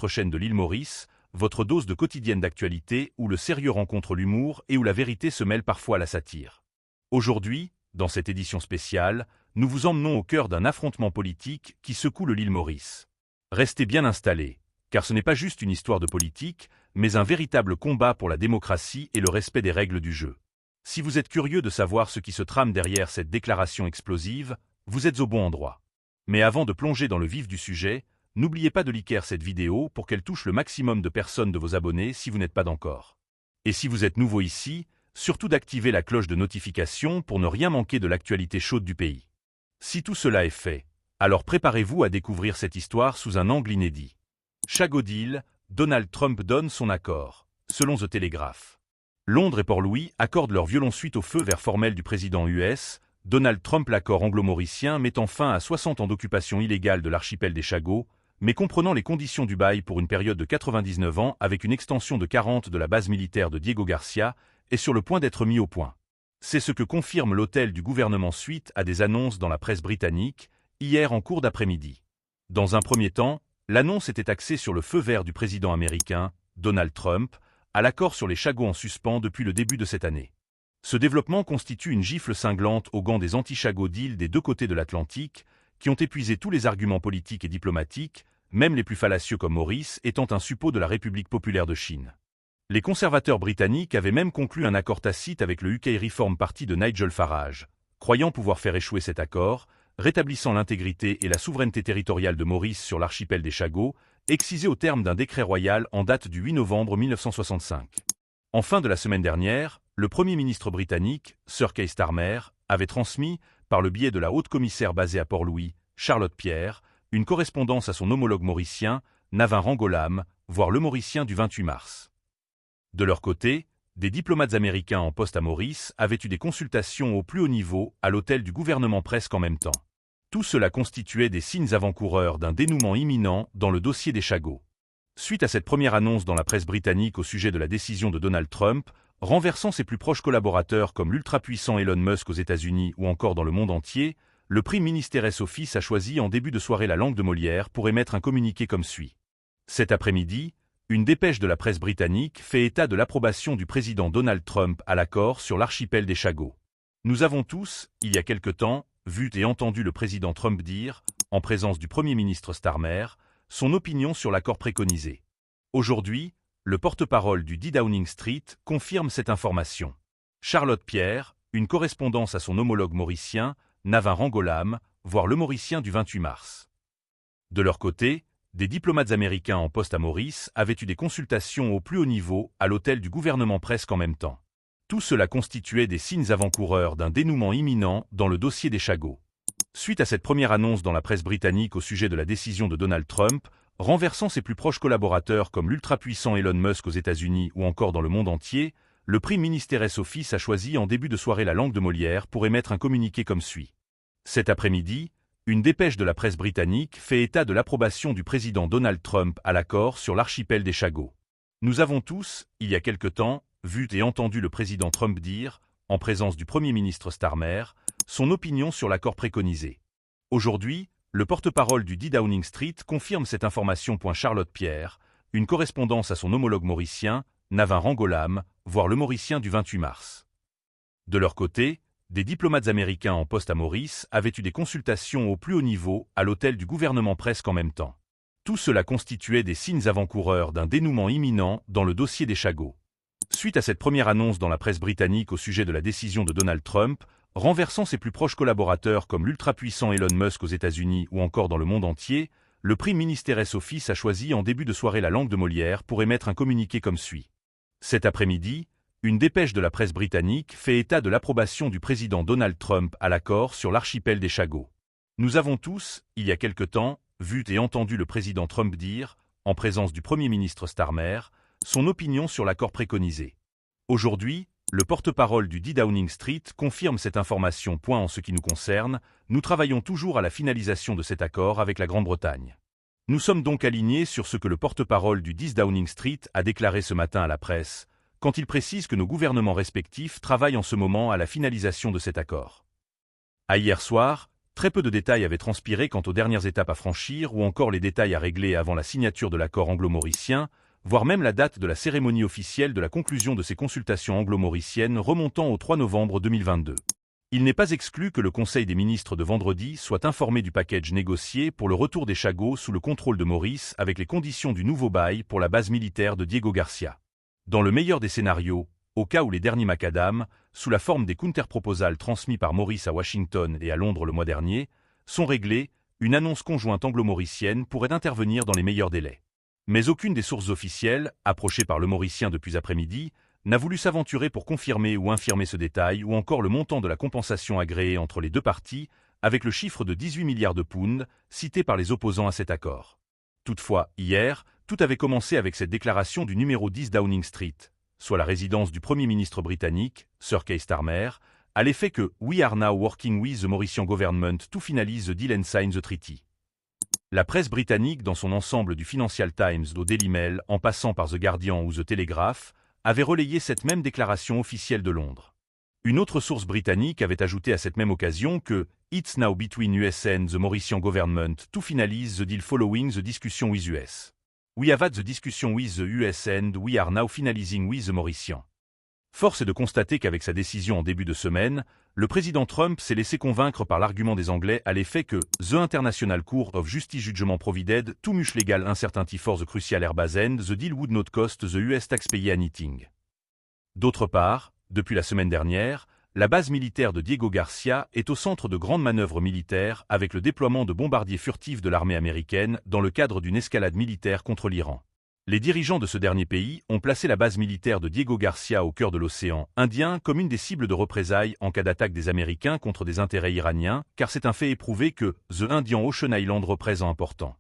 votre chaîne de l'île Maurice, votre dose de quotidienne d'actualité où le sérieux rencontre l'humour et où la vérité se mêle parfois à la satire. Aujourd'hui, dans cette édition spéciale, nous vous emmenons au cœur d'un affrontement politique qui secoue l'île Maurice. Restez bien installés, car ce n'est pas juste une histoire de politique, mais un véritable combat pour la démocratie et le respect des règles du jeu. Si vous êtes curieux de savoir ce qui se trame derrière cette déclaration explosive, vous êtes au bon endroit. Mais avant de plonger dans le vif du sujet, n'oubliez pas de liker cette vidéo pour qu'elle touche le maximum de personnes de vos abonnés si vous n'êtes pas d'encore. Et si vous êtes nouveau ici, surtout d'activer la cloche de notification pour ne rien manquer de l'actualité chaude du pays. Si tout cela est fait, alors préparez-vous à découvrir cette histoire sous un angle inédit. Chago Deal, Donald Trump donne son accord, selon The Telegraph. Londres et Port-Louis accordent leur violon suite au feu vert formel du président US, Donald Trump. L'accord anglo-mauricien mettant fin à 60 ans d'occupation illégale de l'archipel des Chagos, mais comprenant les conditions du bail pour une période de 99 ans avec une extension de 40 de la base militaire de Diego Garcia, est sur le point d'être mis au point. C'est ce que confirme l'hôtel du gouvernement suite à des annonces dans la presse britannique, hier en cours d'après-midi. Dans un premier temps, l'annonce était axée sur le feu vert du président américain, Donald Trump, à l'accord sur les Chagos en suspens depuis le début de cette année. Ce développement constitue une gifle cinglante aux gants des anti-Chago Deal des deux côtés de l'Atlantique, qui ont épuisé tous les arguments politiques et diplomatiques, même les plus fallacieux comme Maurice étant un suppôt de la République populaire de Chine. Les conservateurs britanniques avaient même conclu un accord tacite avec le UK Reform Party de Nigel Farage, croyant pouvoir faire échouer cet accord, rétablissant l'intégrité et la souveraineté territoriale de Maurice sur l'archipel des Chagos, excisé au terme d'un décret royal en date du 8 novembre 1965. En fin de la semaine dernière, le Premier ministre britannique, Sir Keir Starmer, avait transmis, par le biais de la haute commissaire basée à Port-Louis, Charlotte Pierre, une correspondance à son homologue mauricien, Navin Rangolam, voire le Mauricien du 28 mars. De leur côté, des diplomates américains en poste à Maurice avaient eu des consultations au plus haut niveau à l'hôtel du gouvernement presque en même temps. Tout cela constituait des signes avant-coureurs d'un dénouement imminent dans le dossier des Chagos. Suite à cette première annonce dans la presse britannique au sujet de la décision de Donald Trump, renversant ses plus proches collaborateurs comme l'ultra-puissant Elon Musk aux États-Unis ou encore dans le monde entier, le Prime Minister's Office a choisi en début de soirée la langue de Molière pour émettre un communiqué comme suit. Cet après-midi, une dépêche de la presse britannique fait état de l'approbation du président Donald Trump à l'accord sur l'archipel des Chagos. Nous avons tous, il y a quelque temps, vu et entendu le président Trump dire, en présence du Premier ministre Starmer, son opinion sur l'accord préconisé. Aujourd'hui, le porte-parole du 10 Downing Street confirme cette information. Charlotte Pierre, une correspondance à son homologue mauricien, Navin Rangolam, voire le Mauricien du 28 mars. De leur côté, des diplomates américains en poste à Maurice avaient eu des consultations au plus haut niveau à l'hôtel du gouvernement presque en même temps. Tout cela constituait des signes avant-coureurs d'un dénouement imminent dans le dossier des Chagos. Suite à cette première annonce dans la presse britannique au sujet de la décision de Donald Trump, renversant ses plus proches collaborateurs comme l'ultra-puissant Elon Musk aux États-Unis ou encore dans le monde entier, le Prime Minister's Office a choisi en début de soirée la langue de Molière pour émettre un communiqué comme suit. Cet après-midi, une dépêche de la presse britannique fait état de l'approbation du président Donald Trump à l'accord sur l'archipel des Chagos. Nous avons tous, il y a quelque temps, vu et entendu le président Trump dire, en présence du Premier ministre Starmer, son opinion sur l'accord préconisé. Aujourd'hui, le porte-parole du 10 Downing Street confirme cette information. Charlotte Pierre, une correspondance à son homologue mauricien, Navin Rangolam, voire le Mauricien du 28 mars. De leur côté, des diplomates américains en poste à Maurice avaient eu des consultations au plus haut niveau à l'hôtel du gouvernement presque en même temps. Tout cela constituait des signes avant-coureurs d'un dénouement imminent dans le dossier des Chagos. Suite à cette première annonce dans la presse britannique au sujet de la décision de Donald Trump, renversant ses plus proches collaborateurs comme l'ultra-puissant Elon Musk aux États-Unis ou encore dans le monde entier, le Prime Minister's Office a choisi en début de soirée la langue de Molière pour émettre un communiqué comme suit. Cet après-midi, une dépêche de la presse britannique fait état de l'approbation du président Donald Trump à l'accord sur l'archipel des Chagos. Nous avons tous, il y a quelque temps, vu et entendu le président Trump dire, en présence du Premier ministre Starmer, son opinion sur l'accord préconisé. Aujourd'hui, le porte-parole du 10 Downing Street confirme cette information. En ce qui nous concerne, nous travaillons toujours à la finalisation de cet accord avec la Grande-Bretagne. Nous sommes donc alignés sur ce que le porte-parole du 10 Downing Street a déclaré ce matin à la presse, quand il précise que nos gouvernements respectifs travaillent en ce moment à la finalisation de cet accord. À hier soir, Très peu de détails avaient transpiré quant aux dernières étapes à franchir ou encore les détails à régler avant la signature de l'accord anglo-mauricien, voire même la date de la cérémonie officielle de la conclusion de ces consultations anglo-mauriciennes remontant au 3 novembre 2022. Il n'est pas exclu que le Conseil des ministres de vendredi soit informé du package négocié pour le retour des Chagos sous le contrôle de Maurice avec les conditions du nouveau bail pour la base militaire de Diego Garcia. Dans le meilleur des scénarios, au cas où les derniers macadam, sous la forme des counter-proposals transmis par Maurice à Washington et à Londres le mois dernier, sont réglés, une annonce conjointe anglo-mauricienne pourrait intervenir dans les meilleurs délais. Mais aucune des sources officielles, approchées par le Mauricien depuis après-midi, n'a voulu s'aventurer pour confirmer ou infirmer ce détail ou encore le montant de la compensation agréée entre les deux parties, avec le chiffre de 18 milliards de pounds, cité par les opposants à cet accord. Toutefois, hier, tout avait commencé avec cette déclaration du numéro 10 Downing Street, soit la résidence du Premier ministre britannique, Sir Keir Starmer, à l'effet que « We are now working with the Mauritian government to finalize the deal and sign the treaty ». La presse britannique dans son ensemble du Financial Times au Daily Mail en passant par The Guardian ou The Telegraph avait relayé cette même déclaration officielle de Londres. Une autre source britannique avait ajouté à cette même occasion que « It's now between US and the Mauritian government to finalize the deal following the discussion with US. We have had the discussion with the US and we are now finalizing with the Mauritian. » Force est de constater qu'avec sa décision en début de semaine, le président Trump s'est laissé convaincre par l'argument des Anglais à l'effet que « The International Court of Justice Judgment provided too much legal uncertainty for the crucial airbase and the deal would not cost the US taxpayer anything. » D'autre part, depuis la semaine dernière, la base militaire de Diego Garcia est au centre de grandes manœuvres militaires avec le déploiement de bombardiers furtifs de l'armée américaine dans le cadre d'une escalade militaire contre l'Iran. Les dirigeants de ce dernier pays ont placé la base militaire de Diego Garcia au cœur de l'océan Indien comme une des cibles de représailles en cas d'attaque des Américains contre des intérêts iraniens, car c'est un fait éprouvé que The Indian Ocean Island représente important.